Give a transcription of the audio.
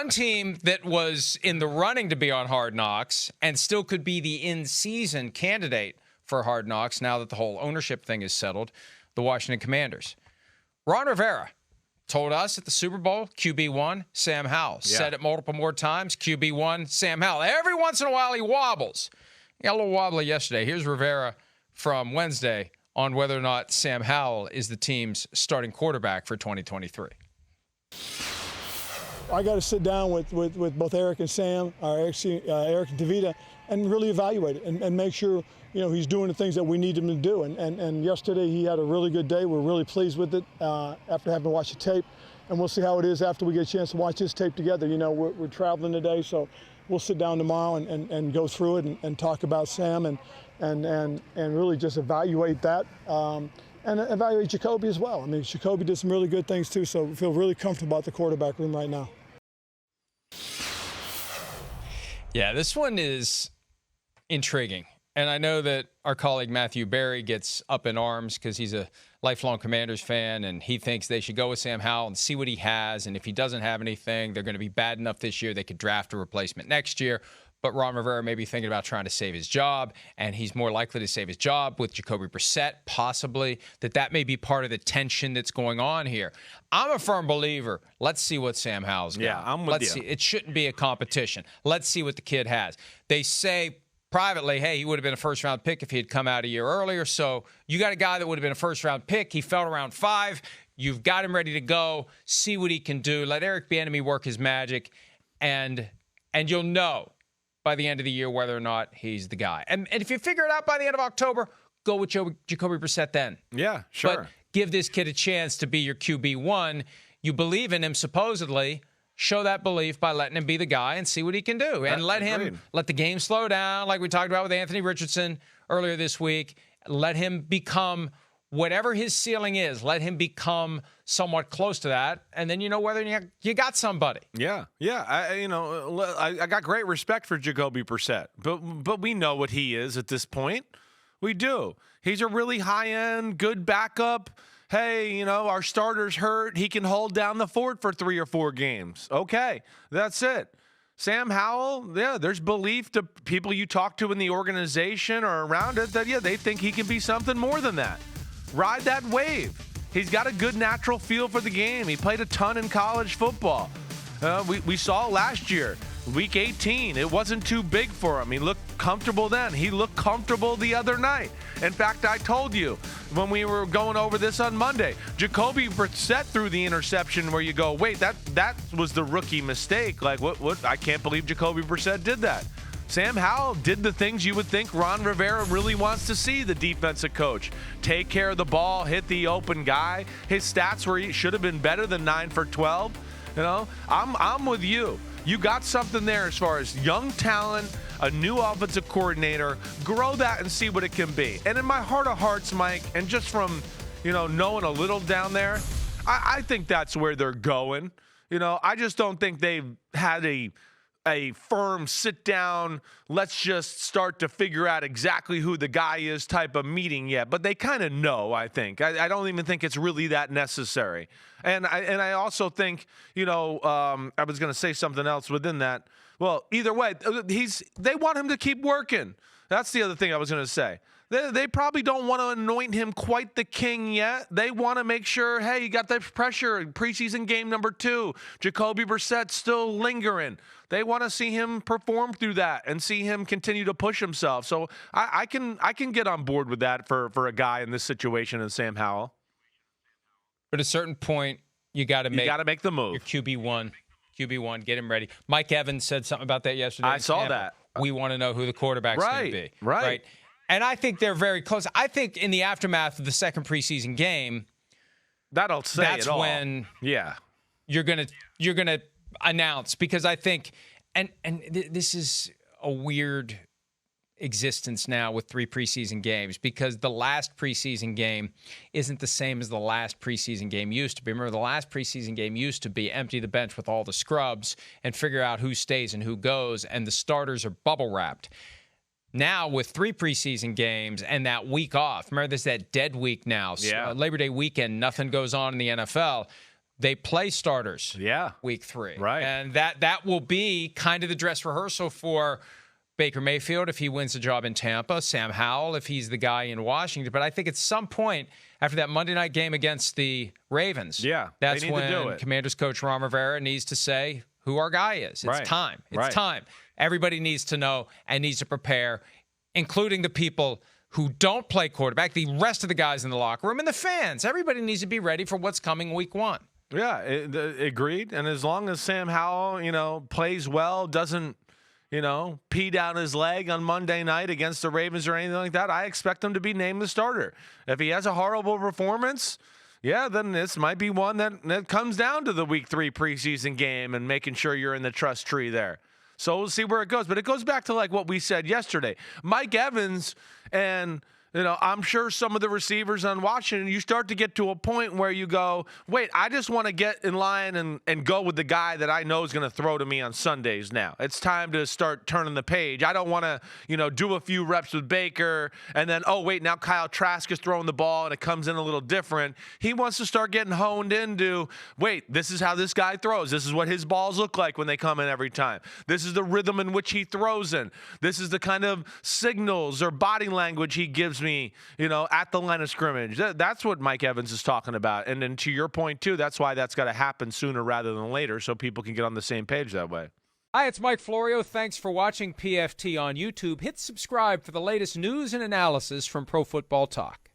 One team that was in the running to be on Hard Knocks and still could be the in-season candidate for Hard Knocks now that the whole ownership thing is settled, the Washington Commanders. Ron Rivera told us at the Super Bowl, QB1, Sam Howell. Yeah. Said it multiple more times, QB1, Sam Howell. Every once in a while he wobbles. He got a little wobbly yesterday. Here's Rivera from Wednesday on whether or not Sam Howell is the team's starting quarterback for 2023. I got to sit down with both Eric and Sam, Eric and Davida, and really evaluate it and make sure he's doing the things that we need him to do. And yesterday he had a really good day. We're really pleased with it after having watched the tape, and we'll see how it is after we get a chance to watch this tape together. We're traveling today, so we'll sit down tomorrow and go through it and talk about Sam and really just evaluate that. And evaluate Jacoby as well. I mean, Jacoby did some really good things too, so we feel really comfortable about the quarterback room right now. Yeah, this one is intriguing. And I know that our colleague Matthew Berry gets up in arms because he's a lifelong Commanders fan, and he thinks they should go with Sam Howell and see what he has. And if he doesn't have anything, they're going to be bad enough this year they could draft a replacement next year. But Ron Rivera may be thinking about trying to save his job, and he's more likely to save his job with Jacoby Brissett, possibly, that may be part of the tension that's going on here. I'm a firm believer. Let's see what Sam Howell's got. Yeah, I'm with Let's see. It shouldn't be a competition. Let's see what the kid has. They say privately, hey, he would have been a first-round pick if he had come out a year earlier. So you got a guy that would have been a first-round pick. He fell around 5. You've got him ready to go. See what he can do. Let Eric Bieniemy work his magic, and you'll know by the end of the year whether or not he's the guy. And if you figure it out by the end of October, go with Jacoby Brissett then. Yeah, sure. But give this kid a chance to be your QB1. You believe in him, supposedly. Show that belief by letting him be the guy and see what he can do. And let the game slow down, like we talked about with Anthony Richardson earlier this week. Let him become whatever his ceiling is. Let him become somewhat close to that, and then you know whether you got somebody. Yeah. I got great respect for Jacoby Brissett, but we know what he is at this point. We do. He's a really high-end, good backup. Hey, our starter's hurt. He can hold down the fort for 3 or 4 games. Okay, that's it. Sam Howell, yeah, there's belief to people you talk to in the organization or around it that, they think he can be something more than that. Ride that wave. He's got a good natural feel for the game. He played a ton in college football. We saw last year, week 18, it wasn't too big for him. He looked comfortable then. He looked comfortable the other night. In fact, I told you when we were going over this on Monday, Jacoby Brissett threw the interception where you go, wait, that was the rookie mistake. Like, what? I can't believe Jacoby Brissett did that. Sam Howell did the things you would think Ron Rivera really wants to see, the defensive coach. Take care of the ball, hit the open guy. His stats should have been better than 9 for 12. I'm with you. You got something there as far as young talent, a new offensive coordinator. Grow that and see what it can be. And in my heart of hearts, Mike, and just from, knowing a little down there, I think that's where they're going. I just don't think they've had a firm sit down, let's just start to figure out exactly who the guy is type of meeting yet. But they kind of know, I think. I don't even think it's really that necessary. And I also think, I was going to say something else within that. Well, either way, they want him to keep working. That's the other thing I was going to say. They probably don't want to anoint him quite the king yet. They want to make sure, hey, you got that pressure in preseason game number 2. Jacoby Brissett still lingering. They want to see him perform through that and see him continue to push himself. So I can get on board with that for a guy in this situation as Sam Howell. But at a certain point, you got to make the move. Your QB1, get him ready. Mike Evans said something about that yesterday. I saw that. We want to know who the quarterback's going to be. Right. And I think they're very close. I think in the aftermath of the second preseason game, that's when you're gonna announce, because I think this is a weird existence now with 3 preseason games, because the last preseason game isn't the same as the last preseason game used to be. Remember, the last preseason game used to be empty the bench with all the scrubs and figure out who stays and who goes, and the starters are bubble wrapped. Now, with 3 preseason games and that week off, remember there's that dead week now. Yeah. Labor Day weekend, nothing goes on in the NFL. they play starters week 3. Right. And that will be kind of the dress rehearsal for Baker Mayfield if he wins the job in Tampa, Sam Howell if he's the guy in Washington. But I think at some point after that Monday night game against the Ravens, that's when Commanders coach Ron Rivera needs to say who our guy is. It's time. It's time. Everybody needs to know and needs to prepare, including the people who don't play quarterback, the rest of the guys in the locker room, and the fans. Everybody needs to be ready for what's coming week 1. Yeah, agreed. And as long as Sam Howell, plays well, doesn't, pee down his leg on Monday night against the Ravens or anything like that, I expect him to be named the starter. If he has a horrible performance, then this might be one that comes down to the week 3 preseason game and making sure you're in the trust tree there. So we'll see where it goes. But it goes back to like what we said yesterday. Mike Evans and I'm sure some of the receivers on Washington, you start to get to a point where you go, wait, I just want to get in line and go with the guy that I know is going to throw to me on Sundays now. It's time to start turning the page. I don't want to, do a few reps with Baker and then, oh, wait, now Kyle Trask is throwing the ball and it comes in a little different. He wants to start getting honed into, wait, this is how this guy throws. This is what his balls look like when they come in every time. This is the rhythm in which he throws in. This is the kind of signals or body language he gives me, at the line of scrimmage. That's what Mike Evans is talking about. And then to your point, too, that's why that's got to happen sooner rather than later so people can get on the same page that way. Hi, it's Mike Florio. Thanks for watching PFT on YouTube. Hit subscribe for the latest news and analysis from Pro Football Talk.